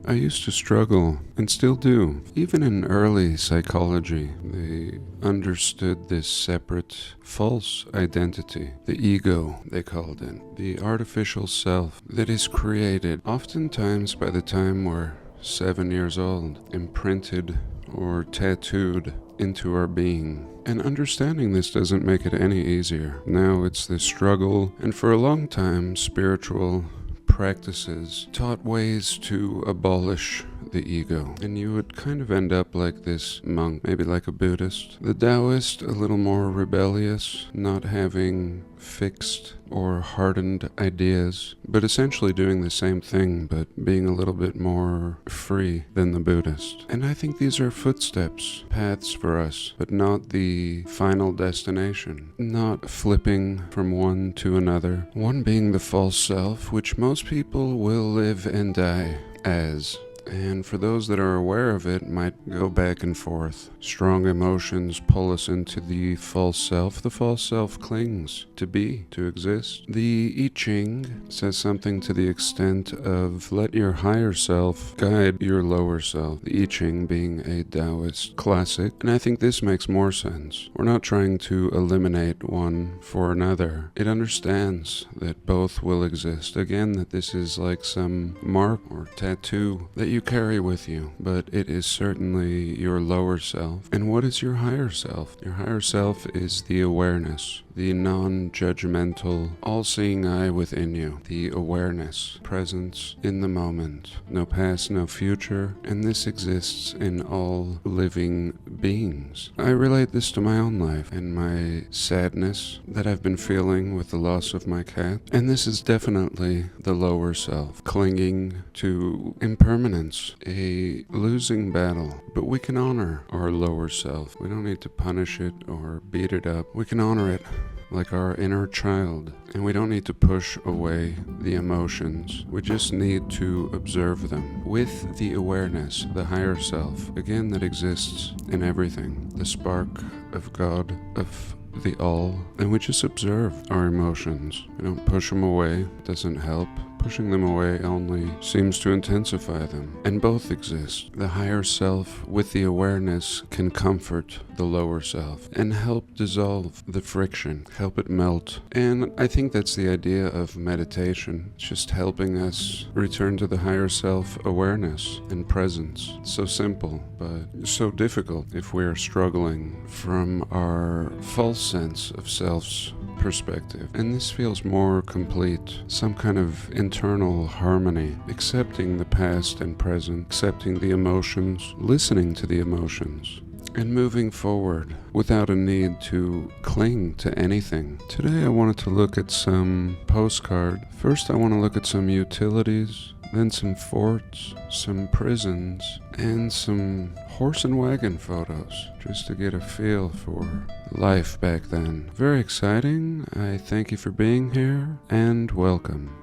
I used to struggle, and still do. Even in early psychology, they understood this separate, false identity. The ego, they called it. The artificial self that is created, oftentimes by the time we're 7 years old, imprinted or tattooed into our being. And understanding this doesn't make it any easier. Now it's this struggle, and for a long time, spiritual practices taught ways to abolish the ego, and you would kind of end up like this monk, maybe like a Buddhist. The Taoist, a little more rebellious, not having fixed or hardened ideas, but essentially doing the same thing, but being a little bit more free than the Buddhist. And I think these are footsteps, paths for us, but not the final destination. Not flipping from one to another. One being the false self, which most people will live and die as. And for those that are aware of it, might go back and forth. Strong emotions pull us into the false self. The false self clings to be, to exist. The I Ching says something to the extent of let your higher self guide your lower self. The I Ching being a Taoist classic, and I think this makes more sense. We're not trying to eliminate one for another. It understands that both will exist. Again, that this is like some mark or tattoo that you carry with you, but it is certainly your lower self. And what is your higher self? Your higher self is the awareness, the non-judgmental, all-seeing eye within you, the awareness, presence in the moment, no past, no future, and this exists in all living beings. I relate this to my own life and my sadness that I've been feeling with the loss of my cat, and this is definitely the lower self, clinging to impermanence, a losing battle, but we can honor our lower self. We don't need to punish it or beat it up. We can honor it like our inner child, and we don't need to push away the emotions. We just need to observe them with the awareness, the higher self, again, that exists in everything, the spark of God, of the all, and we just observe our emotions. We don't push them away. It doesn't help. Pushing them away only seems to intensify them, and both exist. The higher self with the awareness can comfort the lower self and help dissolve the friction, help it melt. And I think that's the idea of meditation. It's just helping us return to the higher self awareness and presence. It's so simple, but so difficult if we're struggling from our false sense of self's perspective. And this feels more complete, some kind of internal harmony, accepting the past and present, accepting the emotions, listening to the emotions, and moving forward without a need to cling to anything. Today I wanted to look at some postcard. First I want to look at some utilities, then some forts, some prisons, and some horse and wagon photos, just to get a feel for life back then. Very exciting. I thank you for being here, and welcome.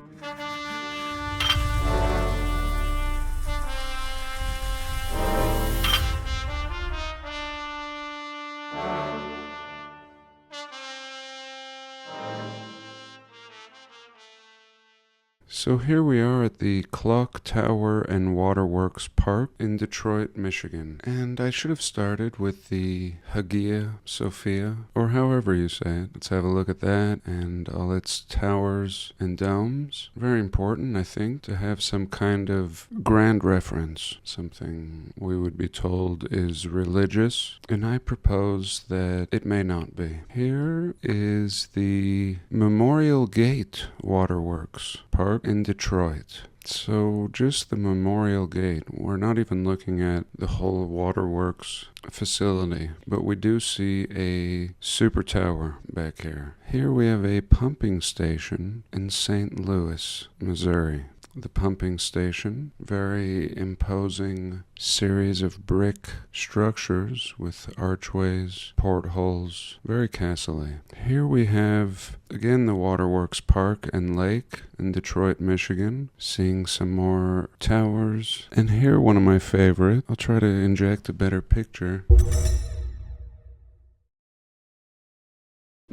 So here we are at the Clock Tower and Waterworks Park in Detroit, Michigan. And I should have started with the Hagia Sophia, or however you say it. Let's have a look at that and all its towers and domes. Very important, I think, to have some kind of grand reference, something we would be told is religious. And I propose that it may not be. Here is the Memorial Gate Waterworks Park in Detroit. So just the Memorial Gate. We're not even looking at the whole waterworks facility, but we do see a super tower back here. Here we have a pumping station in St. Louis, Missouri. The pumping station, very imposing series of brick structures with archways, portholes, very castle-y. Here we have, again, the Waterworks Park and Lake in Detroit, Michigan, seeing some more towers. And here, one of my favorite, I'll try to inject a better picture.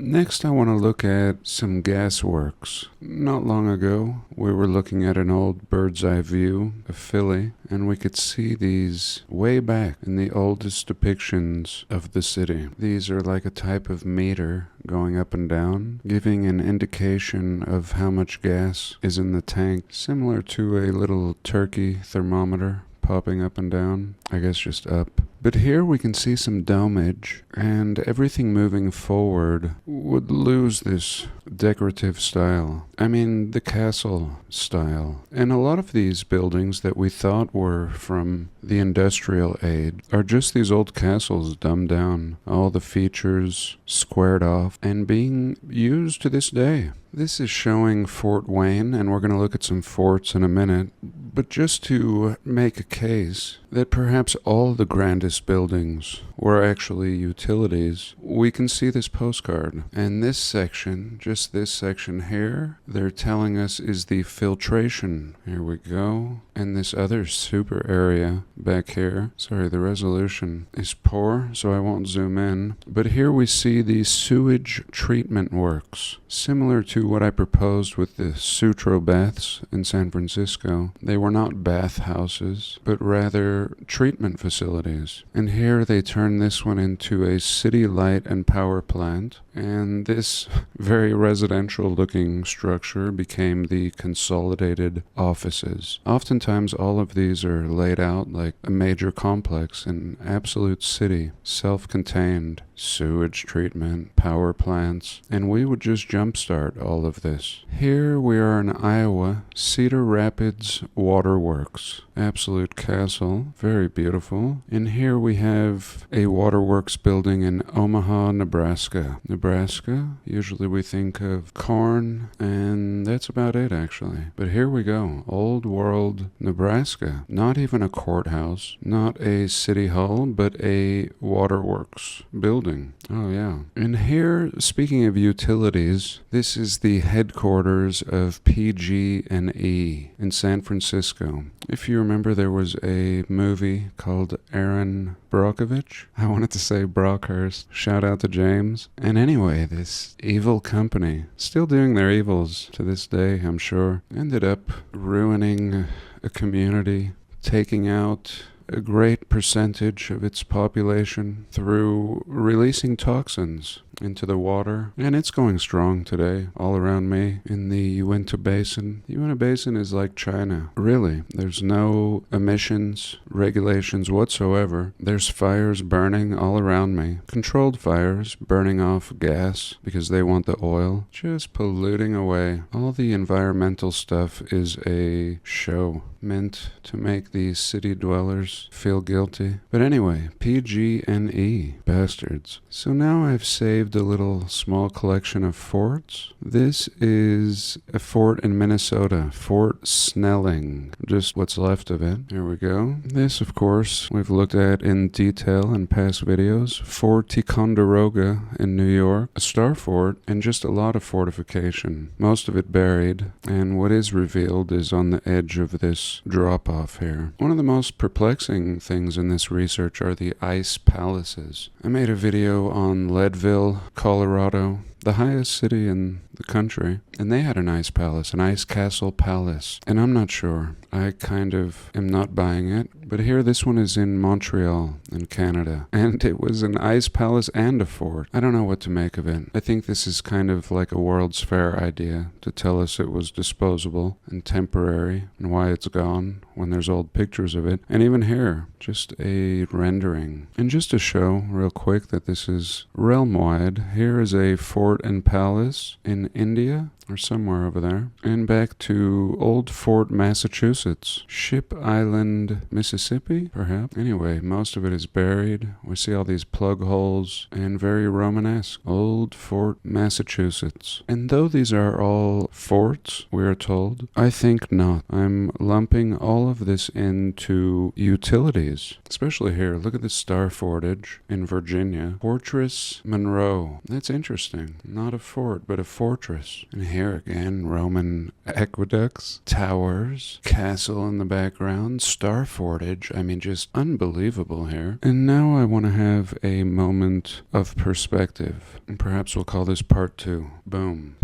Next, I want to look at some gasworks. Not long ago, we were looking at an old bird's eye view of Philly, and we could see these way back in the oldest depictions of the city. These are like a type of meter going up and down, giving an indication of how much gas is in the tank, similar to a little turkey thermometer popping up and down, I guess just up. But here we can see some domage, and everything moving forward would lose this decorative style. I mean, the castle style. And a lot of these buildings that we thought were from the industrial age are just these old castles dumbed down, all the features squared off, and being used to this day. This is showing Fort Wayne, and we're going to look at some forts in a minute, but just to make a case that perhaps all the grandest buildings were actually utilities, we can see this postcard. And this section, just this section here, they're telling us is the filtration. Here we go. And this other super area back here, sorry, the resolution is poor, so I won't zoom in. But here we see the sewage treatment works, similar to what I proposed with the Sutro baths in San Francisco. They were not bath houses, but rather treatment facilities. And here they turn this one into a city light and power plant. And this very residential looking structure became the consolidated offices. Oftentimes all of these are laid out like a major complex, an absolute city, self-contained, sewage treatment, power plants, and we would just jumpstart all of this. Here we are in Iowa, Cedar Rapids Waterworks, absolute castle, very beautiful. And here we have a waterworks building in Omaha, Nebraska. Nebraska, usually we think of corn, and that's about it actually. But here we go, old world Nebraska. Not even a courthouse, not a city hall, but a waterworks building. Oh yeah. And here, speaking of utilities, this is the headquarters of PG&E in San Francisco. If you remember, there was a movie called Aaron Brockovich. I wanted to say Brockhurst. Shout out to James. And anyway, this evil company, still doing their evils to this day, I'm sure, ended up ruining a community, taking out a great percentage of its population through releasing toxins into the water. And it's going strong today all around me in the Uinta Basin. The Uinta Basin is like China. Really, there's no emissions regulations whatsoever. There's fires burning all around me. Controlled fires burning off gas because they want the oil. Just polluting away. All the environmental stuff is a show meant to make these city dwellers feel guilty. But anyway, PG&E, bastards. So now I've saved a little small collection of forts. This is a fort in Minnesota, Fort Snelling, just what's left of it. Here we go. This, of course, we've looked at in detail in past videos. Fort Ticonderoga in New York, a star fort, and just a lot of fortification, most of it buried, and what is revealed is on the edge of this drop-off here. One of the most perplexing things in this research are the ice palaces. I made a video on Leadville, Colorado, the highest city in the country, and they had an ice palace, an ice castle palace, and I'm not sure. I kind of am not buying it, but here this one is in Montreal in Canada, and it was an ice palace and a fort. I don't know what to make of it. I think this is kind of like a World's Fair idea to tell us it was disposable and temporary and why it's gone when there's old pictures of it. And even here, just a rendering. And just to show real quick that this is realm-wide, here is a fort and palace in India, or somewhere over there. And back to Old Fort, Massachusetts. Ship Island, Mississippi, perhaps. Anyway, most of it is buried. We see all these plug holes and very Romanesque. Old Fort, Massachusetts. And though these are all forts, we are told, I think not. I'm lumping all of this into utilities. Especially here, look at the star fortage in Virginia. Fortress Monroe. That's interesting. Not a fort, but a fortress. And here here again, Roman aqueducts, towers, castle in the background, star fortage. I mean, just unbelievable here. And now I want to have a moment of perspective. And perhaps we'll call this part 2. Boom.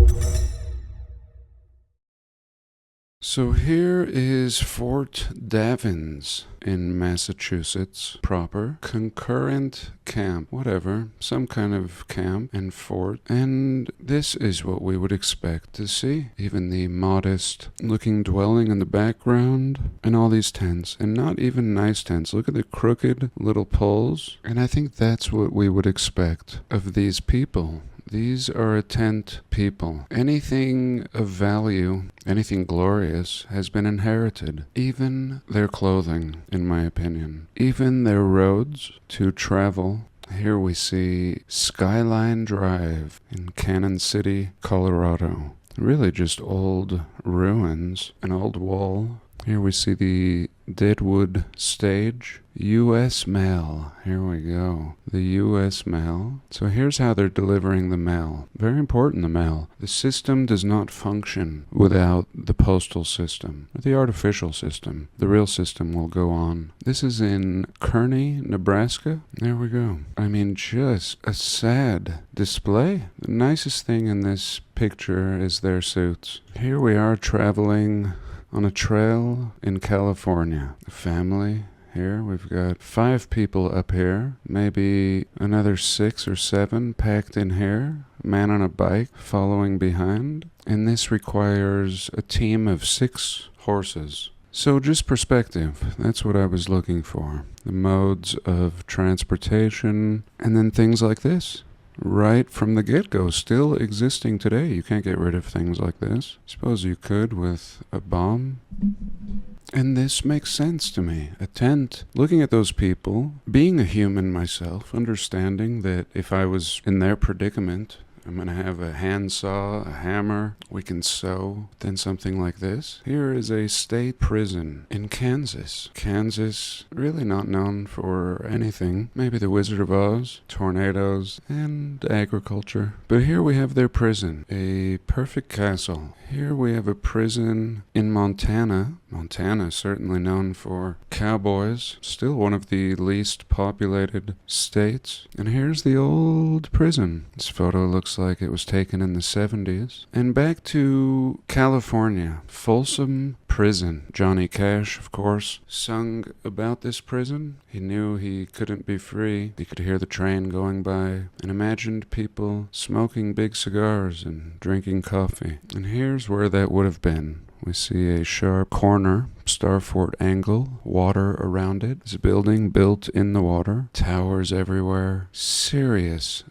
So here is Fort Davins in Massachusetts proper. Concurrent camp, whatever, some kind of camp and fort. And this is what we would expect to see. Even the modest looking dwelling in the background and all these tents, and not even nice tents. Look at the crooked little poles. And I think that's what we would expect of these people. These are a tent people. Anything of value, anything glorious, has been inherited. Even their clothing, in my opinion. Even their roads to travel. Here we see Skyline Drive in Cannon City, Colorado. Really just old ruins, an old wall. Here we see the Deadwood stage. U.S. mail. Here we go. The U.S. mail. So here's how they're delivering the mail. Very important, the mail. The system does not function without the postal system, or the artificial system. The real system will go on. This is in Kearney, Nebraska. There we go. I mean, just a sad display. The nicest thing in this picture is their suits. Here we are traveling on a trail in California. A family. Here we've got 5 people up here, maybe another 6 or 7 packed in here, man on a bike following behind, and this requires a team of 6 horses. So just perspective, that's what I was looking for. The modes of transportation, and then things like this. Right from the get-go, still existing today. You can't get rid of things like this. Suppose you could with a bomb. And this makes sense to me. A tent. Looking at those people, being a human myself, understanding that if I was in their predicament, I'm going to have a handsaw, a hammer, we can sew, then something like this. Here is a state prison in Kansas. Kansas, really not known for anything. Maybe the Wizard of Oz, tornadoes, and agriculture. But here we have their prison, a perfect castle. Here we have a prison in Montana. Montana is certainly known for cowboys, still one of the least populated states. And here's the old prison. This photo looks like it was taken in the 70s. And back to California, Folsom Prison. Johnny Cash, of course, sung about this prison. He knew he couldn't be free. He could hear the train going by and imagined people smoking big cigars and drinking coffee. And here's where that would have been. We see a sharp corner, starfort angle, water around it. It's a building built in the water, towers everywhere. Serious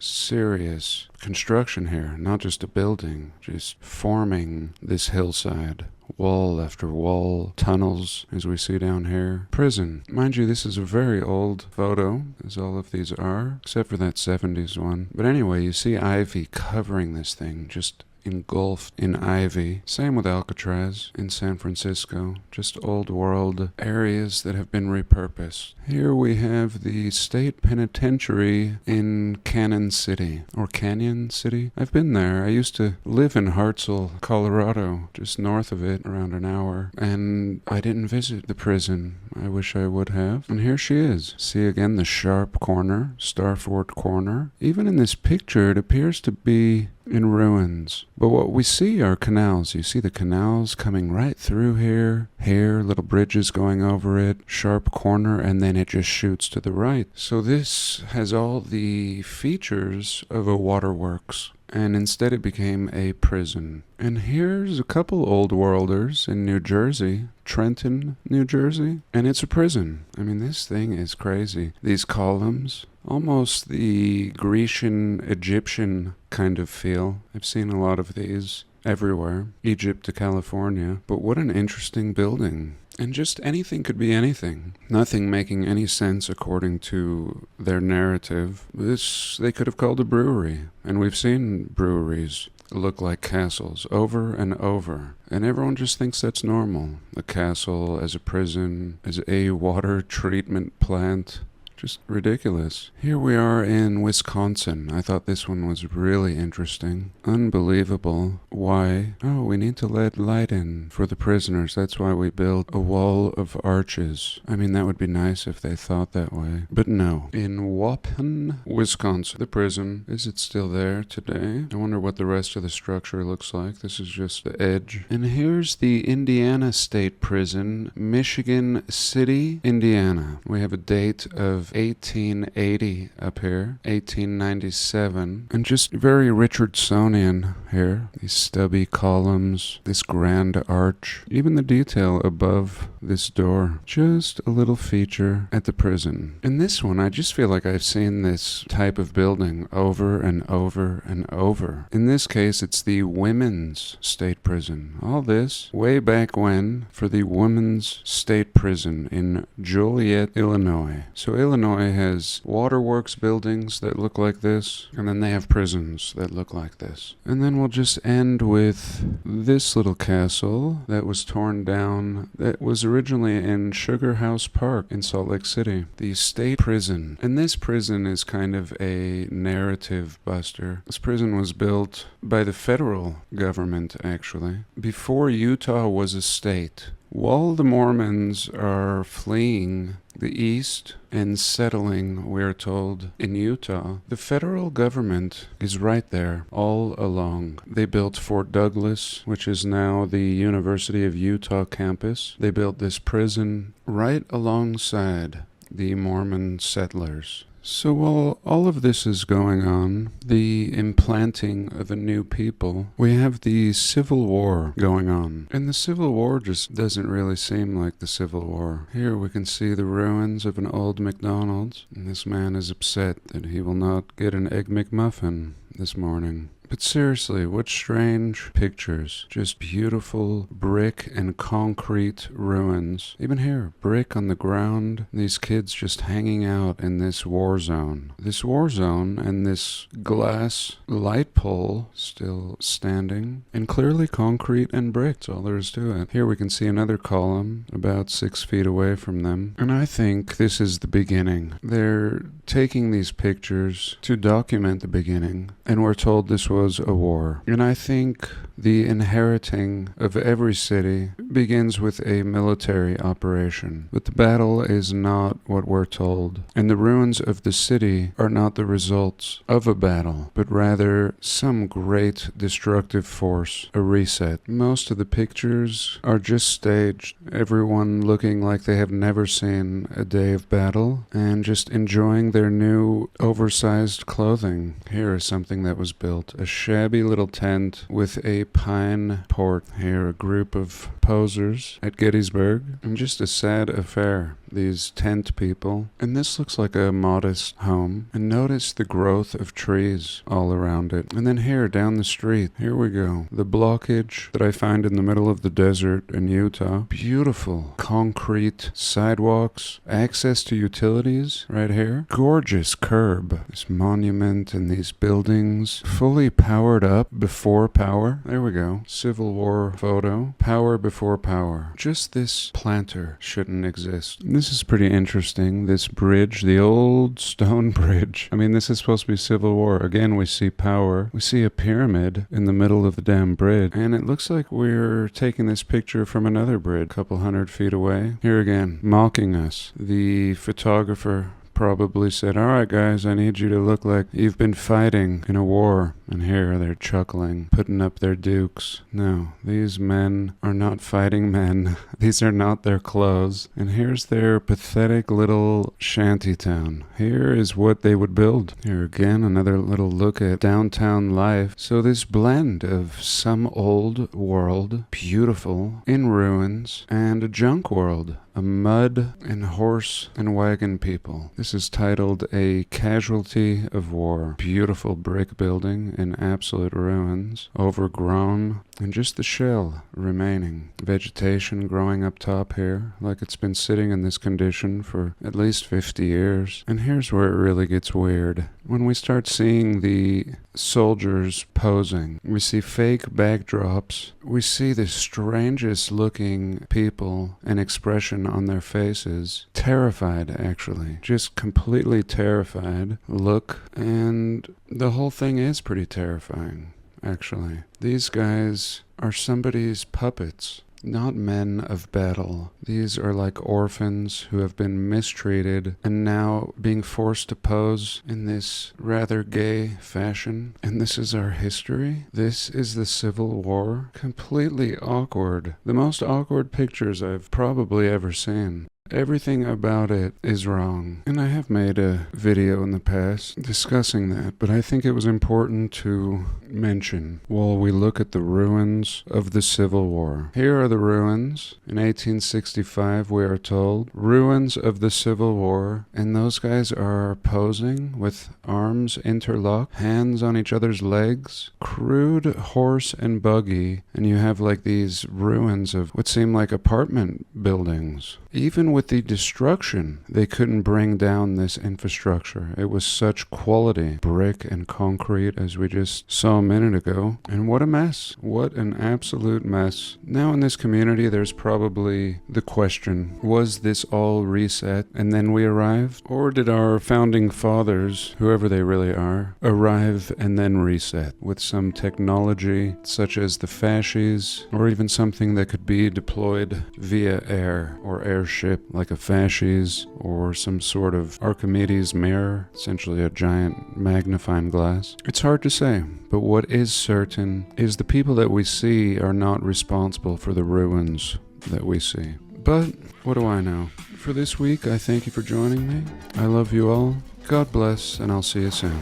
construction here, not just a building, just forming this hillside. Wall after wall, tunnels, as we see down here. Prison. Mind you, this is a very old photo, as all of these are, except for that 70s one. But anyway, you see ivy covering this thing, just engulfed in ivy. Same with Alcatraz in San Francisco. Just old world areas that have been repurposed. Here we have the state penitentiary in Cannon City, or Canyon City. I've been there. I used to live in Hartselle, Colorado, just north of it, around an hour, and I didn't visit the prison. I wish I would have. And here she is. See again the sharp corner, Starfort corner. Even in this picture, it appears to be in ruins. But what we see are canals. You see the canals coming right through here. Here, little bridges going over it, sharp corner, and then it just shoots to the right. So this has all the features of a waterworks. And instead it became a prison. And here's a couple old worlders in New Jersey, Trenton, New Jersey, and it's a prison. I mean, this thing is crazy. These columns, almost the Grecian, Egyptian kind of feel. I've seen a lot of these everywhere, Egypt to California. But what an interesting building. And just anything could be anything. Nothing making any sense according to their narrative. This they could have called a brewery. And we've seen breweries look like castles over and over. And everyone just thinks that's normal. A castle as a prison, as a water treatment plant. Just ridiculous. Here we are in Wisconsin. I thought this one was really interesting. Unbelievable. Why? Oh, we need to let light in for the prisoners. That's why we built a wall of arches. I mean, that would be nice if they thought that way. But no. In Waupun, Wisconsin, the prison, is it still there today? I wonder what the rest of the structure looks like. This is just the edge. And here's the Indiana State Prison, Michigan City, Indiana. We have a date of 1880 up here, 1897, and just very Richardsonian here. These stubby columns, this grand arch, even the detail above this door. Just a little feature at the prison. In this one, I just feel like I've seen this type of building over and over and over. In this case, it's the Women's State Prison. All this way back when for the Women's State Prison in Joliet, Illinois. So Illinois has waterworks buildings that look like this, and then they have prisons that look like this. And then we'll just end with this little castle that was torn down, that was originally in Sugar House Park in Salt Lake City. The state prison. And this prison is kind of a narrative buster. This prison was built by the federal government, actually, before Utah was a state. While the Mormons are fleeing the east and settling, we're told, in Utah, the federal government is right there all along. They built Fort Douglas, which is now the University of Utah campus. They built this prison right alongside the Mormon settlers. So while all of this is going on, the implanting of a new people, we have the Civil War going on. And the Civil War just doesn't really seem like the Civil War. Here we can see the ruins of an old McDonald's, and this man is upset that he will not get an Egg McMuffin this morning. But seriously, what strange pictures. Just beautiful brick and concrete ruins. Even here, brick on the ground. These kids just hanging out in this war zone. This war zone and this glass light pole still standing. And clearly concrete and brick. That's all there is to it. Here we can see another column about 6 feet away from them. And I think this is the beginning. They're taking these pictures to document the beginning. And we're told this was a war. And I think the inheriting of every city begins with a military operation. But the battle is not what we're told. And the ruins of the city are not the results of a battle, but rather some great destructive force, a reset. Most of the pictures are just staged. Everyone looking like they have never seen a day of battle and just enjoying their new oversized clothing. Here is something that was built. A shabby little tent with a pine port. Here a group of posers at Gettysburg. And just a sad affair. These tent people. And this looks like a modest home. And notice the growth of trees all around it. And then here down the street, here we go. The blockage that I find in the middle of the desert in Utah. Beautiful concrete sidewalks. Access to utilities right here. Gorgeous curb. This monument and these buildings. Fully powered up before power. There we go. Civil War photo. Power before power. Just this planter shouldn't exist. This is pretty interesting. This bridge, the old stone bridge. I mean, this is supposed to be Civil War. Again, we see power. We see a pyramid in the middle of the damn bridge. And it looks like we're taking this picture from another bridge a couple 100 feet away. Here again, mocking us. The photographer probably said, "All right, guys, I need you to look like you've been fighting in a war." And here they're chuckling, putting up their dukes. No, these men are not fighting men. These are not their clothes. And here's their pathetic little shantytown. Here is what they would build. Here again, another little look at downtown life. So this blend of some old world, beautiful, in ruins, and a junk world. A mud and horse and wagon people. This is titled A Casualty of War. Beautiful brick building in absolute ruins, overgrown, and just the shell remaining. Vegetation growing up top here, like it's been sitting in this condition for at least 50 years. And here's where it really gets weird. when we start seeing the soldiers posing, we see fake backdrops, we see the strangest looking people and expression on their faces, terrified actually, just completely terrified look, and the whole thing is pretty terrifying actually. These guys are somebody's puppets. Not men of battle. These are like orphans who have been mistreated and now being forced to pose in this rather gay fashion. And this is our history. This is the Civil War. Completely awkward. The most awkward pictures I've probably ever seen. Everything about it is wrong. And I have made a video in the past discussing that, but I think it was important to mention while we look at the ruins of the Civil War. Here are the ruins. In 1865, we are told, ruins of the Civil War, and those guys are posing with arms interlocked, hands on each other's legs, crude horse and buggy, and you have like these ruins of what seem like apartment buildings. Even with the destruction, they couldn't bring down this infrastructure. It was such quality brick and concrete, as we just saw a minute ago. And what a mess. What an absolute mess. Now in this community, there's probably the question, was this all reset and then we arrived? Or did our founding fathers, whoever they really are, arrive and then reset with some technology such as the fasces, or even something that could be deployed via air or airship, like a fasces or some sort of Archimedes mirror, essentially a giant magnifying glass? It's hard to say, but what is certain is the people that we see are not responsible for the ruins that we see. But what do I know? For this week, I thank you for joining me. I love you all. God bless, and I'll see you soon.